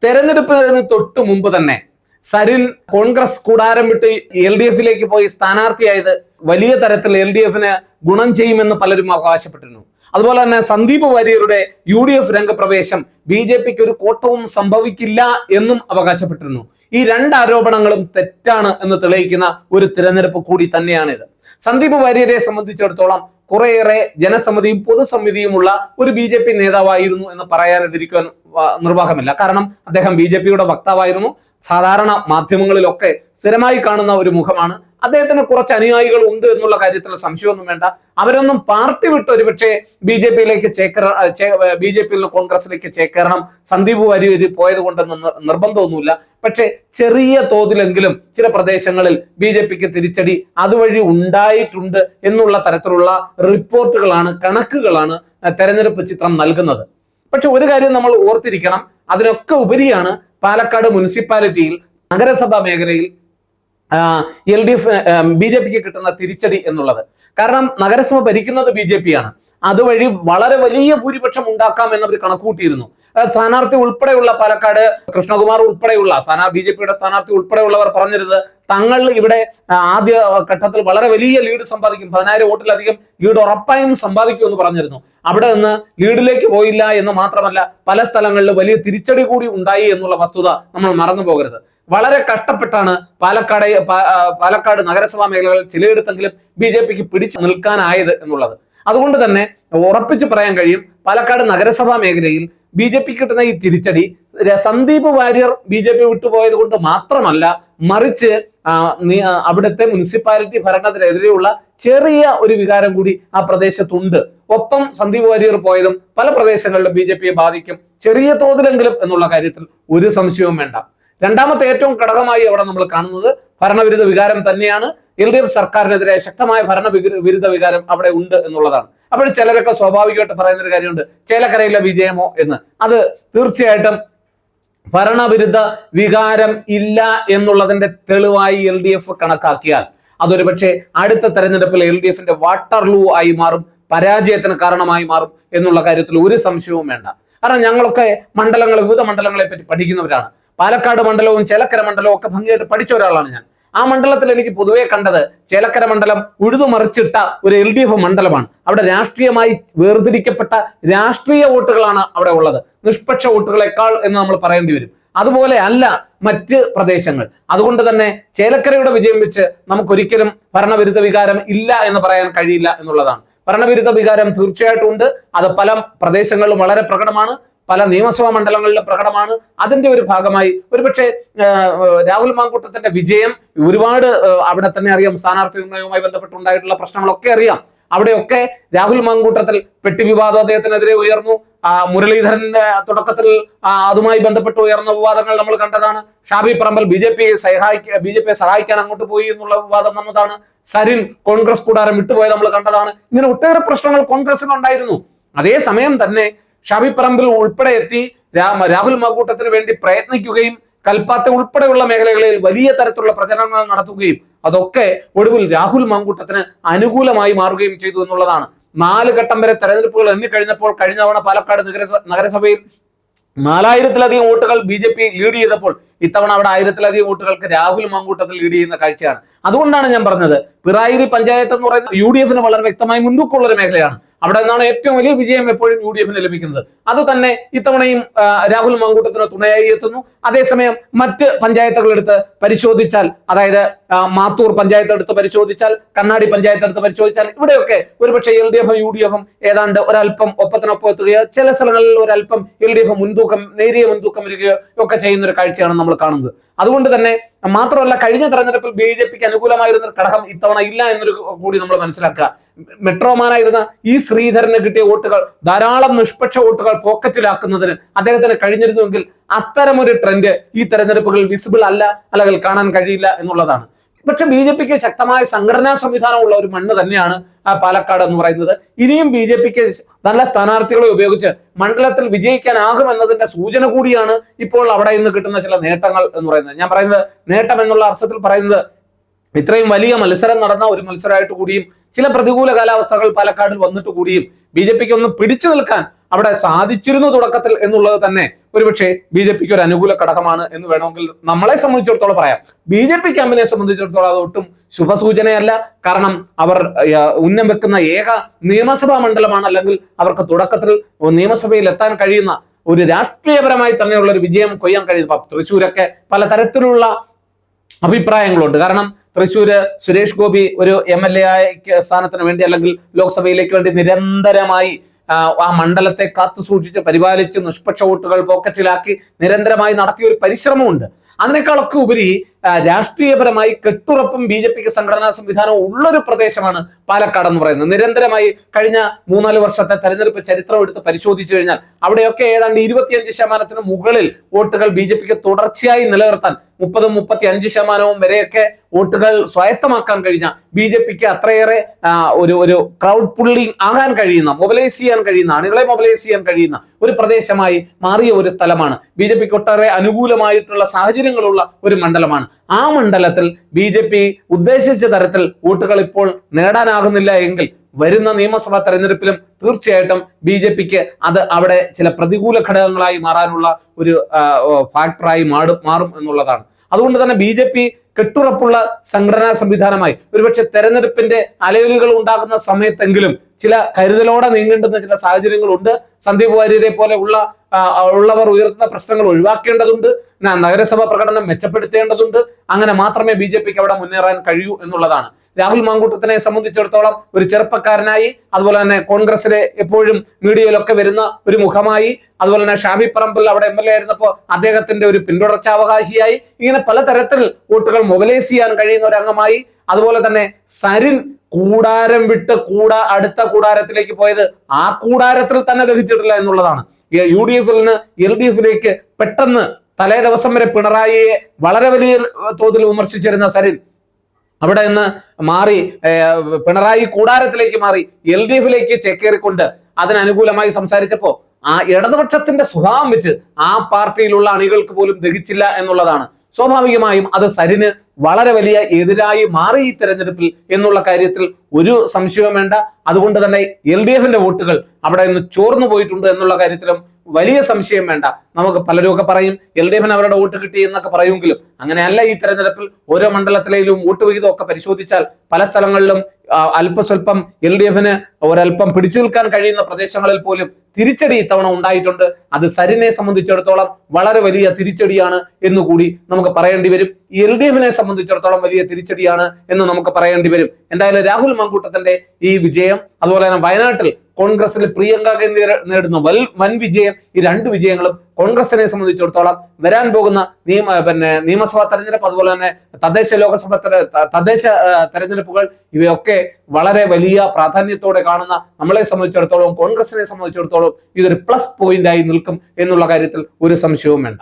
തെരഞ്ഞെടുപ്പിന് തൊട്ട് മുമ്പ് തന്നെ സരിൻ കോൺഗ്രസ് കൂടാരം വിട്ട് LDF-ലേക്ക് പോയി സ്ഥാനാർത്ഥിയായത് വലിയ തരത്തിൽ LDF-ന് ഗുണം ചെയ്യുമെന്ന് പലരും അവകാശപ്പെട്ടിരുന്നു. അതുപോലെ തന്നെ സന്ദീപ് വാര്യരുടെ UDF രംഗപ്രവേശം BJPക്ക് ഒരു കോട്ടവും സംഭവിക്കില്ല എന്നും അവകാശപ്പെട്ടിരുന്നു. ഈ രണ്ട് ആരോപണങ്ങളും തെറ്റാണ് എന്ന് തെളിയിക്കുന്ന ഒരു തിരഞ്ഞെടുപ്പ് കൂടി തന്നെയാണിത്. സന്ദീപ് വാര്യരെ സംബന്ധിച്ചിടത്തോളം കുറേയേറെ ജനസമിതിയും പൊതുസമിതിയുമുള്ള ഒരു BJP നേതാവായിരുന്നു എന്ന് പറയാതിരിക്കാൻ നിർവാഹമില്ല. കാരണം അദ്ദേഹം BJPയുടെ വക്താവായിരുന്നു. സാധാരണ മാധ്യമങ്ങളിലൊക്കെ സ്ഥിരമായി കാണുന്ന ഒരു മുഖമാണ്. അദ്ദേഹത്തിന് കുറച്ച് അനുയായികൾ ഉണ്ട് എന്നുള്ള കാര്യത്തിൽ സംശയമൊന്നും വേണ്ട. അവരൊന്നും പാർട്ടി വിട്ട് ഒരുപക്ഷെ BJPയിലേക്ക് BJPയിൽ നിന്ന് കോൺഗ്രസിലേക്ക് ചേക്കേറണം സന്ദീപ് വാര്യർ പോയത് കൊണ്ടൊന്നും നിർബന്ധമൊന്നുമില്ല. പക്ഷേ ചെറിയ തോതിലെങ്കിലും ചില പ്രദേശങ്ങളിൽ BJPക്ക് തിരിച്ചടി അതുവഴി ഉണ്ടായിട്ടുണ്ട് എന്നുള്ള തരത്തിലുള്ള റിപ്പോർട്ടുകളാണ്, കണക്കുകളാണ് തെരഞ്ഞെടുപ്പ് ചിത്രം നൽകുന്നത്. പക്ഷെ ഒരു കാര്യം നമ്മൾ ഓർത്തിരിക്കണം, അതിനൊക്കെ ഉപരിയാണ് പാലക്കാട് മുനിസിപ്പാലിറ്റിയിൽ നഗരസഭാ മേഖലയിൽ BJPക്ക് കിട്ടുന്ന തിരിച്ചടി എന്നുള്ളത്. കാരണം നഗരസഭ ഭരിക്കുന്നത് BJP-യാണ്. അതുവഴി വളരെ വലിയ ഭൂരിപക്ഷം ഉണ്ടാക്കാം എന്നവർ കണക്കുകൂട്ടിയിരുന്നു. സ്ഥാനാർത്ഥി ഉൾപ്പെടെയുള്ള പാലക്കാട് കൃഷ്ണകുമാർ ഉൾപ്പെടെയുള്ള BJPയുടെ സ്ഥാനാർത്ഥി ഉൾപ്പെടെയുള്ളവർ പറഞ്ഞിരുന്നത് തങ്ങൾ ഇവിടെ ആദ്യ ഘട്ടത്തിൽ വളരെ വലിയ ലീഡ് സമ്പാദിക്കും, 10,000 വോട്ടിലധികം ലീഡ് ഉറപ്പായും സമ്പാദിക്കും എന്ന് പറഞ്ഞിരുന്നു. അവിടെ നിന്ന് ലീഡിലേക്ക് പോയില്ല എന്ന് മാത്രമല്ല, പല സ്ഥലങ്ങളിലും വലിയ കൂടി ഉണ്ടായി എന്നുള്ള വസ്തുത നമ്മൾ മറന്നു പോകരുത്. വളരെ കഷ്ടപ്പെട്ടാണ് പാലക്കാട് നഗരസഭാ മേഖലകളിൽ ചിലയിടത്തെങ്കിലും BJPക്ക് പിടിച്ചു നിൽക്കാനായത് എന്നുള്ളത്. അതുകൊണ്ട് തന്നെ ഉറപ്പിച്ച് പറയാൻ കഴിയും, പാലക്കാട് നഗരസഭാ മേഖലയിൽ BJPക്ക് കിട്ടുന്ന ഈ തിരിച്ചടി സന്ദീപ് വാര്യർ BJP വിട്ടുപോയത് കൊണ്ട് മാത്രമല്ല, മറിച്ച് അവിടുത്തെ മുനിസിപ്പാലിറ്റി ഭരണത്തിനെതിരെയുള്ള ചെറിയ ഒരു വികാരം കൂടി ആ പ്രദേശത്തുണ്ട്. ഒപ്പം സന്ദീപ് വാര്യർ പോയതും പല പ്രദേശങ്ങളിലും BJPയെ ബാധിക്കും, ചെറിയ തോതിലെങ്കിലും എന്നുള്ള കാര്യത്തിൽ ഒരു സംശയവും വേണ്ട. രണ്ടാമത്തെ ഏറ്റവും ഘടകമായി അവിടെ നമ്മൾ കാണുന്നത് ഭരണവിരുദ്ധ വികാരം തന്നെയാണ്. LDF സർക്കാരിനെതിരെ ശക്തമായ ഭരണവിരുദ്ധ വികാരം അവിടെ ഉണ്ട് എന്നുള്ളതാണ്. അപ്പോൾ ചിലരൊക്കെ സ്വാഭാവികമായിട്ട് പറയുന്ന ഒരു കാര്യമുണ്ട്, ചേലക്കരയിലെ വിജയമോ എന്ന്. അത് തീർച്ചയായിട്ടും ഭരണവിരുദ്ധ വികാരം ഇല്ല എന്നുള്ളതിന്റെ തെളിവായി LDF കണക്കാക്കിയാൽ അതൊരു പക്ഷേ അടുത്ത തെരഞ്ഞെടുപ്പിൽ LDFന്റെ വാട്ടർലൂ ആയി മാറും, പരാജയത്തിന് കാരണമായി മാറും എന്നുള്ള കാര്യത്തിൽ ഒരു സംശയവും വേണ്ട. കാരണം ഞങ്ങളൊക്കെ വിവിധ മണ്ഡലങ്ങളെ പറ്റി പഠിക്കുന്നവരാണ്. പാലക്കാട് മണ്ഡലവും ചേലക്കര മണ്ഡലവും ഒക്കെ ഭംഗിയായിട്ട് പഠിച്ച ഒരാളാണ് ഞാൻ. ആ മണ്ഡലത്തിൽ എനിക്ക് പൊതുവെ കണ്ടത് ചേലക്കര മണ്ഡലം ഉഴുതുമറിച്ചിട്ട ഒരു LDF മണ്ഡലമാണ്. അവിടെ രാഷ്ട്രീയമായി വേർതിരിക്കപ്പെട്ട രാഷ്ട്രീയ വോട്ടുകളാണ് അവിടെ ഉള്ളത്, നിഷ്പക്ഷ വോട്ടുകളെക്കാൾ എന്ന് നമ്മൾ പറയേണ്ടി വരും. അതുപോലെ അല്ല മറ്റ് പ്രദേശങ്ങൾ. അതുകൊണ്ട് തന്നെ ചേലക്കരയുടെ വിജയം വെച്ച് നമുക്കൊരിക്കലും ഭരണവിരുദ്ധ വികാരം ഇല്ല എന്ന് പറയാൻ കഴിയില്ല എന്നുള്ളതാണ്. ഭരണവിരുദ്ധ വികാരം തീർച്ചയായിട്ടും ഉണ്ട്. അത് പല പ്രദേശങ്ങളിലും വളരെ പ്രകടമാണ്, പല നിയമസഭാ മണ്ഡലങ്ങളിലും പ്രകടമാണ്. അതിന്റെ ഒരു ഭാഗമായി ഒരുപക്ഷെ രാഹുൽ മാങ്കൂട്ടത്തിന്റെ വിജയം ഒരുപാട് അവിടെ തന്നെ അറിയാം, സ്ഥാനാർത്ഥി നിർണയവുമായി ബന്ധപ്പെട്ടുണ്ടായിട്ടുള്ള പ്രശ്നങ്ങളൊക്കെ അറിയാം. അവിടെയൊക്കെ രാഹുൽ മാങ്കൂട്ടത്തിൽ പെട്ടി വിവാദം അദ്ദേഹത്തിനെതിരെ ഉയർന്നു. മുരളീധരന്റെ തുടക്കത്തിൽ അതുമായി ബന്ധപ്പെട്ട് ഉയർന്ന വിവാദങ്ങൾ നമ്മൾ കണ്ടതാണ്. ഷാബി പറമ്പൽ BJPയെ സഹായിക്കാൻ അങ്ങോട്ട് പോയി എന്നുള്ള വിവാദം വന്നതാണ്. സരിൻ കോൺഗ്രസ് കൂടാരം വിട്ടുപോയത് നമ്മൾ കണ്ടതാണ്. ഇങ്ങനെ ഒട്ടേറെ പ്രശ്നങ്ങൾ കോൺഗ്രസിന് ഉണ്ടായിരുന്നു. അതേസമയം തന്നെ ഷാബി പറമ്പിൽ ഉൾപ്പെടെ എത്തി രാഹുൽ മാങ്കൂട്ടത്തിന് വേണ്ടി പ്രയത്നിക്കുകയും കൽപ്പാത്ത ഉൾപ്പെടെയുള്ള മേഖലകളിൽ വലിയ തരത്തിലുള്ള പ്രചരണങ്ങൾ നടത്തുകയും അതൊക്കെ ഒടുവിൽ രാഹുൽ മാങ്കൂട്ടത്തിന് അനുകൂലമായി മാറുകയും ചെയ്തു എന്നുള്ളതാണ്. 4 ഘട്ടം വരെ തെരഞ്ഞെടുപ്പുകൾ എണ്ണിക്കഴിഞ്ഞപ്പോൾ കഴിഞ്ഞ തവണ പാലക്കാട് നഗരസഭയിൽ 4000-ലധികം വോട്ടുകൾ BJP ലീഡ് ചെയ്തപ്പോൾ ഇത്തവണ അവിടെ 1000-ലധികം വോട്ടുകൾക്ക് രാഹുൽ മാങ്കൂട്ടത്തിൽ ലീഡ് ചെയ്യുന്ന കാഴ്ചയാണ്. അതുകൊണ്ടാണ് ഞാൻ പറഞ്ഞത്, പിറായിരി പഞ്ചായത്ത് എന്ന് പറയുന്നത് UDFന് വളരെ വ്യക്തമായി മുൻതൂക്കമുള്ള ഒരു മേഖലയാണ്. അവിടെ നിന്നാണ് ഏറ്റവും വലിയ വിജയം എപ്പോഴും UDFന് ലഭിക്കുന്നത്. അത് തന്നെ ഇത്തവണയും രാഹുൽ മാങ്കൂട്ടത്തിന് തുണയായി എത്തുന്നു. അതേസമയം മറ്റ് പഞ്ചായത്തുകൾ എടുത്ത് പരിശോധിച്ചാൽ, അതായത് മാത്തൂർ പഞ്ചായത്ത് എടുത്ത് പരിശോധിച്ചാൽ, കണ്ണാടി പഞ്ചായത്ത് എടുത്ത് പരിശോധിച്ചാൽ, ഇവിടെയൊക്കെ ഒരുപക്ഷെ LDFും UDFും ഏതാണ്ട് ഒരല്പം ഒപ്പത്തിനൊപ്പം എത്തുകയോ ചില സ്ഥലങ്ങളിൽ ഒരല്പം LDF നേരിയ മുൻതൂക്കം വരികയോ ഒക്കെ ചെയ്യുന്ന ഒരു കാഴ്ചയാണ് നമ്മൾ കാണുന്നത്. അതുകൊണ്ട് തന്നെ മാത്രമല്ല, കഴിഞ്ഞ തെരഞ്ഞെടുപ്പിൽ BJPക്ക് അനുകൂലമായിരുന്ന ഒരു ഘടകം ഇത്തവണ ഇല്ല എന്നൊരു കൂടി നമ്മൾ മനസ്സിലാക്കുക. മെട്രോമാനായിരുന്ന ശ്രീധരന് കിട്ടിയ വോട്ടുകൾ, ധാരാളം നിഷ്പക്ഷ വോട്ടുകൾ പോക്കറ്റിലാക്കുന്നതിന് അദ്ദേഹത്തിന് കഴിഞ്ഞിരുന്നുവെങ്കിൽ അത്തരമൊരു ട്രെൻഡ് ഈ തെരഞ്ഞെടുപ്പുകളിൽ വിസിബിൾ അല്ല, അല്ലെങ്കിൽ കാണാൻ കഴിയില്ല എന്നുള്ളതാണ്. പക്ഷെ BJPക്ക് ശക്തമായ സംഘടനാ സംവിധാനമുള്ള ഒരു മണ്ണ് തന്നെയാണ് പാലക്കാട് എന്ന് പറയുന്നത്. ഇനിയും BJPക്ക് നല്ല സ്ഥാനാർത്ഥികളെ ഉപയോഗിച്ച് മണ്ഡലത്തിൽ വിജയിക്കാനാകും എന്നതിന്റെ സൂചന കൂടിയാണ് ഇപ്പോൾ അവിടെ നിന്ന് കിട്ടുന്ന ചില നേട്ടങ്ങൾ എന്ന് പറയുന്നത്. ഞാൻ പറയുന്നത് നേട്ടം എന്നുള്ള അർത്ഥത്തിൽ പറയുന്നത് ഇത്രയും വലിയ മത്സരം നടന്ന ഒരു മത്സരമായിട്ട് കൂടിയും ചില പ്രതികൂല കാലാവസ്ഥകൾ പാലക്കാടിൽ വന്നിട്ട് കൂടിയും BJPക്ക് ഒന്ന് പിടിച്ചു നിൽക്കാൻ അവിടെ സാധിച്ചിരുന്നു തുടക്കത്തിൽ എന്നുള്ളത് തന്നെ ഒരുപക്ഷെ BJPക്ക് ഒരു അനുകൂല ഘടകമാണ് എന്ന് വേണമെങ്കിൽ നമ്മളെ സംബന്ധിച്ചിടത്തോളം പറയാം. BJP ക്യാമ്പിനെ സംബന്ധിച്ചിടത്തോളം അത് ഒട്ടും ശുഭസൂചനയല്ല. കാരണം അവർ ഉന്നം വെക്കുന്ന ഏക നിയമസഭാ മണ്ഡലമാണ്, അല്ലെങ്കിൽ അവർക്ക് തുടക്കത്തിൽ നിയമസഭയിൽ എത്താൻ കഴിയുന്ന ഒരു രാഷ്ട്രീയപരമായി തന്നെയുള്ള ഒരു വിജയം കൊയ്യാൻ കഴിയുന്ന തൃശ്ശൂരൊക്കെ പല തരത്തിലുള്ള അഭിപ്രായങ്ങളുണ്ട്. കാരണം തൃശ്ശൂര് സുരേഷ് ഗോപി ഒരു MLA സ്ഥാനത്തിന് വേണ്ടി അല്ലെങ്കിൽ ലോക്സഭയിലേക്ക് വേണ്ടി നിരന്തരമായി ആ മണ്ഡലത്തെ കാത്തു സൂക്ഷിച്ച് പരിപാലിച്ച് നിഷ്പക്ഷ വോട്ടുകൾ പോക്കറ്റിലാക്കി നിരന്തരമായി നടത്തിയ ഒരു പരിശ്രമമുണ്ട്. അതിനേക്കാളൊക്കെ ഉപരി രാഷ്ട്രീയപരമായി കെട്ടുറപ്പും BJPക്ക് സംഘടനാ സംവിധാനവും ഉള്ളൊരു പ്രദേശമാണ് പാലക്കാട് എന്ന് പറയുന്നത്. നിരന്തരമായി കഴിഞ്ഞ 3-4 വർഷത്തെ തെരഞ്ഞെടുപ്പ് ചരിത്രം എടുത്ത് പരിശോധിച്ചു കഴിഞ്ഞാൽ അവിടെയൊക്കെ ഏതാണ്ട് 25% മുകളിൽ വോട്ടുകൾ BJPക്ക് തുടർച്ചയായി നിലനിർത്താൻ 30-35% വരെയൊക്കെ വോട്ടുകൾ സ്വായത്തമാക്കാൻ കഴിഞ്ഞ BJPക്ക് അത്രയേറെ ഒരു ക്രൗഡ് പുള്ളിങ് ആകാൻ കഴിയുന്ന, മൊബിലൈസ് ചെയ്യാൻ കഴിയുന്ന, ആളുകളെ മൊബിലൈസ് ചെയ്യാൻ കഴിയുന്ന ഒരു പ്രദേശമായി മാറിയ ഒരു സ്ഥലമാണ്. BJPക്ക് ഒട്ടേറെ അനുകൂലമായിട്ടുള്ള സാഹചര്യങ്ങളുള്ള ഒരു മണ്ഡലമാണ്. ആ മണ്ഡലത്തിൽ BJP ഉദ്ദേശിച്ച തരത്തിൽ വോട്ടുകൾ ഇപ്പോൾ നേടാനാകുന്നില്ല എങ്കിൽ വരുന്ന നിയമസഭാ തെരഞ്ഞെടുപ്പിലും തീർച്ചയായിട്ടും BJPക്ക് അത് അവിടെ ചില പ്രതികൂല ഘടകങ്ങളായി മാറാനുള്ള ഒരു ഫാക്ടറായി മാറും എന്നുള്ളതാണ്. അതുകൊണ്ട് തന്നെ BJP കെട്ടുറപ്പുള്ള സംഘടനാ സംവിധാനമായി ഒരുപക്ഷെ തെരഞ്ഞെടുപ്പിന്റെ അലയൊലികൾ ഉണ്ടാകുന്ന സമയത്തെങ്കിലും ചില കരുതലോടെ നീങ്ങേണ്ടുന്ന ചില സാഹചര്യങ്ങളുണ്ട്. സന്ദീപ് വാര്യരെ പോലെ ഉള്ളവർ ഉയർത്തുന്ന പ്രശ്നങ്ങൾ ഒഴിവാക്കേണ്ടതുണ്ട്, നഗരസഭ പ്രകടനം മെച്ചപ്പെടുത്തേണ്ടതുണ്ട്. അങ്ങനെ മാത്രമേ BJPക്ക് അവിടെ മുന്നേറാൻ കഴിയൂ എന്നുള്ളതാണ്. രാഹുൽ മാങ്കൂട്ടത്തിനെ സംബന്ധിച്ചിടത്തോളം ഒരു ചെറുപ്പക്കാരനായി, അതുപോലെ തന്നെ കോൺഗ്രസിലെ എപ്പോഴും മീഡിയയിലൊക്കെ വരുന്ന ഒരു മുഖമായി, അതുപോലെ തന്നെ ഷാഫി പറമ്പിൽ അവിടെ MLA ആയിരുന്നപ്പോൾ അദ്ദേഹത്തിന്റെ ഒരു പിന്തുടർച്ചാവകാശിയായി, ഇങ്ങനെ പലതരത്തിൽ വോട്ടുകൾ മൊബിലൈസ് ചെയ്യാൻ കഴിയുന്ന ഒരു അംഗമായി, അതുപോലെ തന്നെ സരിൻ കൂടാരം വിട്ട് അടുത്ത കൂടാരത്തിലേക്ക് പോയത് ആ കൂടാരത്തിൽ തന്നെ ദഹിച്ചിട്ടില്ല എന്നുള്ളതാണ്. UDF-ൽ നിന്ന് LDF-ലേക്ക് പെട്ടെന്ന് തലേ ദിവസം വരെ പിണറായിയെ വളരെ വലിയ തോതിൽ വിമർശിച്ചിരുന്ന സരിൻ അവിടെ നിന്ന് മാറി പിണറായി കൂടാരത്തിലേക്ക് മാറി LDF-ലേക്ക് ചേക്കേറിക്കൊണ്ട് അതിനനുകൂലമായി സംസാരിച്ചപ്പോ ആ ഇടതുപക്ഷത്തിന്റെ സ്വഭാവം വെച്ച് ആ പാർട്ടിയിലുള്ള അണികൾക്ക് പോലും ദഹിച്ചില്ല എന്നുള്ളതാണ്. സ്വാഭാവികമായും അത് സരിന് വളരെ വലിയ എതിരായി മാറി ഈ തെരഞ്ഞെടുപ്പിൽ എന്നുള്ള കാര്യത്തിൽ ഒരു സംശയവും വേണ്ട. അതുകൊണ്ട് തന്നെ LDF-ന്റെ വോട്ടുകൾ അവിടെ നിന്ന് ചോർന്നു പോയിട്ടുണ്ട് എന്നുള്ള കാര്യത്തിലും വലിയ സംശയം വേണ്ട. നമുക്ക് പലരുമൊക്കെ പറയും LDF-ന് അവരുടെ വോട്ട് കിട്ടി എന്നൊക്കെ പറയുമെങ്കിലും അങ്ങനെയല്ല. ഈ തെരഞ്ഞെടുപ്പിൽ ഓരോ മണ്ഡലത്തിലെയും വോട്ട് വിഹിതം ഒക്കെ പരിശോധിച്ചാൽ പല സ്ഥലങ്ങളിലും അല്പസ്വല്പം LDF-ന് ഒരല്പം പിടിച്ചു നിൽക്കാൻ കഴിയുന്ന പ്രദേശങ്ങളിൽ പോലും തിരിച്ചടി ഇത്തവണ ഉണ്ടായിട്ടുണ്ട്. അത് സരിനെ സംബന്ധിച്ചിടത്തോളം വളരെ വലിയ തിരിച്ചടിയാണ് എന്നുകൂടി നമുക്ക് പറയേണ്ടി വരും. LDF-നെ സംബന്ധിച്ചിടത്തോളം വലിയ തിരിച്ചടിയാണ് എന്ന് നമുക്ക് പറയേണ്ടി വരും. എന്തായാലും രാഹുൽ മാങ്കൂട്ടത്തിന്റെ ഈ വിജയം, അതുപോലെ തന്നെ വയനാട്ടിൽ കോൺഗ്രസിൽ പ്രിയങ്ക ഗാന്ധി നേടുന്ന വൻ വിജയം, ഈ 2 വിജയങ്ങളും കോൺഗ്രസിനെ സംബന്ധിച്ചിടത്തോളം വരാൻ പോകുന്ന നിയമസഭാ തെരഞ്ഞെടുപ്പ്, അതുപോലെ തന്നെ തദ്ദേശ തെരഞ്ഞെടുപ്പുകൾ ഇവയൊക്കെ വളരെ വലിയ പ്രാധാന്യത്തോടെ കാണുന്ന നമ്മളെ സംബന്ധിച്ചിടത്തോളം, കോൺഗ്രസിനെ സംബന്ധിച്ചിടത്തോളം ഇതൊരു പ്ലസ് പോയിന്റായി നിൽക്കും എന്നുള്ള കാര്യത്തിൽ ഒരു സംശയവും വേണ്ട.